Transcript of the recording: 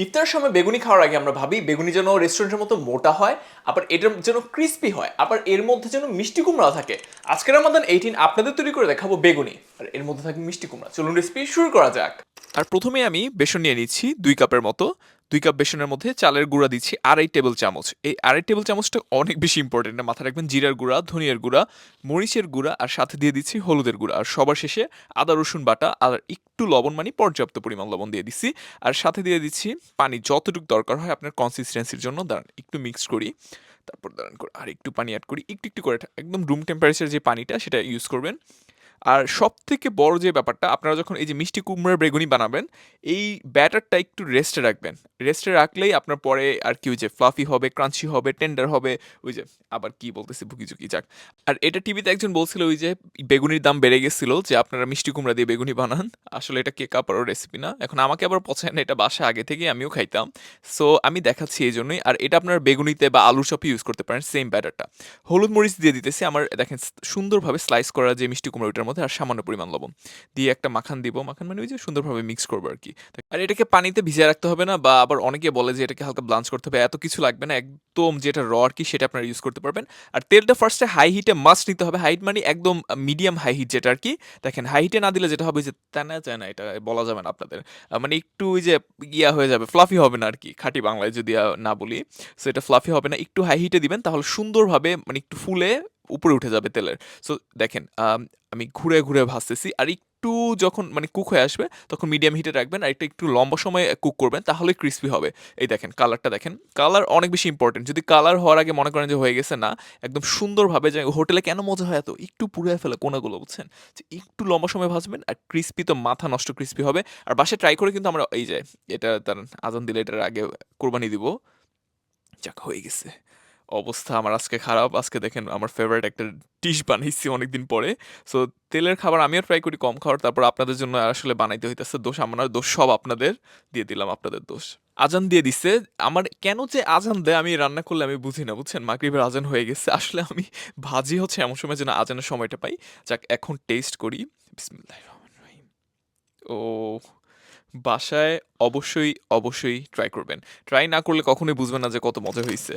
ইফতারের সময় বেগুনি খাওয়ার আগে আমরা ভাবি বেগুনি যেন রেস্টুরেন্টের মতো মোটা হয়, আবার এটার যেন ক্রিস্পি হয়, আবার এর মধ্যে যেন মিষ্টি কুমড়া থাকে। আজকের আমাদের 18 আপনাদের তৈরি করে দেখাবো বেগুনি, আর এর মধ্যে থাকে মিষ্টি কুমড়া। চলুন রেসিপি শুরু করা যাক। আর প্রথমে আমি বেসন নিয়ে নিচ্ছি 2 কাপের মতো। 2 কাপ বেসনের মধ্যে চালের গুঁড়া দিচ্ছি 2.5 টেবিল চামচ। এই 2.5 টেবিল চামচটা অনেক বেশি ইম্পর্টেন্ট, মাথায় রাখবেন। জিরার গুঁড়া, ধনিয়ার গুঁড়া, মরিচের গুঁড়া, আর সাথে দিয়ে দিচ্ছি হলুদের গুঁড়া, আর সবার শেষে আদা রসুন বাটা আর একটু লবণ, মানে পর্যাপ্ত পরিমাণ লবণ দিয়ে দিচ্ছি। আর সাথে দিয়ে দিচ্ছি পানি যতটুকু দরকার হয় আপনার কনসিস্টেন্সির জন্য। দাঁড়ান একটু মিক্স করি, তারপর দাঁড়ান করে আর একটু পানি অ্যাড করি, একটু একটু করে, একদম রুম টেম্পারেচার যে পানিটা সেটা ইউজ করবেন। আর সবথেকে বড় যে ব্যাপারটা, আপনারা যখন এই যে মিষ্টি কুমড়ার বেগুনি বানাবেন, এই ব্যাটারটা একটু রেস্টে রাখবেন। রেস্টে রাখলেই আপনার পরে আর কি ওই যে ফ্লাফি হবে, ক্রাঞ্চি হবে, টেন্ডার হবে। ওই যে আবার কি বলতেছি ভুকিচুকি, যাক। আর এটা টিভিতে একজন বলছিল ওই যে বেগুনির দাম বেড়ে গেছিল, যে আপনারা মিষ্টি কুমড়া দিয়ে বেগুনি বানান। আসলে এটা কে কাপারও রেসিপি না, এখন আমাকে আবার পছন্দ না, এটা বাসা আগে থেকে আমিও খাইতাম। সো আমি দেখাচ্ছি এই জন্যই। আর এটা আপনারা বেগুনিতে বা আলুর চপে ইউজ করতে পারেন, সেম ব্যাটারটা। হলুদ মরিচ দিয়ে দিতেছি আমার, দেখেন সুন্দরভাবে স্লাইস করা যে মিষ্টি কুমড়ো ওইটার মধ্যে, আর সামান্য পরিমাণ লবণ দিয়ে একটা মাখান দিব। মাখান মানে ওই যে সুন্দরভাবে মিক্স করবো আর কি। আর এটাকে পানিতে ভিজিয়ে রাখতে হবে না, বা আবার অনেকে বলে যে এটাকে হালকা ব্লাঞ্চ করতে হবে, এত কিছু লাগবে না। একদম যেটা র আর কি সেটা আপনারা ইউজ করতে পারবেন। আর তেলটা ফার্স্টে হাই হিটে মাস্ট নিতে হবে। হাইট মানে একদম মিডিয়াম হাই হিট যেটা আর কি। দেখেন হাই হিটে না দিলে যেটা হবে যে টানা যায় না, এটা বলা যাবে না আপনাদের। মানে একটু ওই যে ইয়া হয়ে যাবে, ফ্লাফি হবে না আর কি, খাঁটি বাংলায় যদি না বলি। সো এটা ফ্লাফি হবে না, একটু হাই হিটে দিবেন, তাহলে সুন্দরভাবে মানে একটু ফুলে উপরে উঠে যাবে তেলের। সো দেখেন আমি ঘুরে ঘুরে ভাজতেছি, আর একটু যখন মানে কুক হয়ে আসবে তখন মিডিয়াম হিটে রাখবেন, আর এটা একটু লম্বা সময় কুক করবেন, তাহলে ক্রিস্পি হবে। এই দেখেন কালারটা দেখেন, কালার অনেক বেশি ইম্পর্টেন্ট। যদি কালার হওয়ার আগে মনে করেন যে হয়ে গেছে, না, একদম সুন্দরভাবে, যে হোটেলে কেন মজা হয় এত একটু পুড়ে ফেলে কোনাগুলো, বুঝছেন, যে একটু লম্বা সময় ভাজবেন, আর ক্রিস্পি তো মাথা নষ্ট ক্রিস্পি হবে। আর বাসায় ট্রাই করে কিন্তু আমরা এই যে এটা তার আজান দিলে এটার আগে কোরবানি দিব। যাক, হয়ে গেছে। অবস্থা আমার আজকে খারাপ। আজকে দেখেন আমার ফেভারিট একটা ডিশ বানাইছি অনেকদিন পরে। সো তেলের খাবার আমিও ট্রাই করি কম খাওয়ার, তারপর আপনাদের জন্য আসলে বানাইতে হইতেছে। দোষ আমার, দোষ সব আপনাদের, দিয়ে দিলাম আপনাদের দোষ। আজান দিয়ে দিছে। আমার কেন যে আজান দেয় আমি রান্না করলে আমি বুঝি না, বুঝছেন। মাগরিবের আজান হয়ে গেছে, আসলে আমি ভাজি হচ্ছে এমন সময় যেন আজানের সময়টা পাই। যাক, এখন টেস্ট করি। বিসমিল্লাহির রহমানির রহিম। ও, বাসায় অবশ্যই অবশ্যই ট্রাই করবেন। ট্রাই না করলে কখনোই বুঝবেন না যে কত মজা হইছে।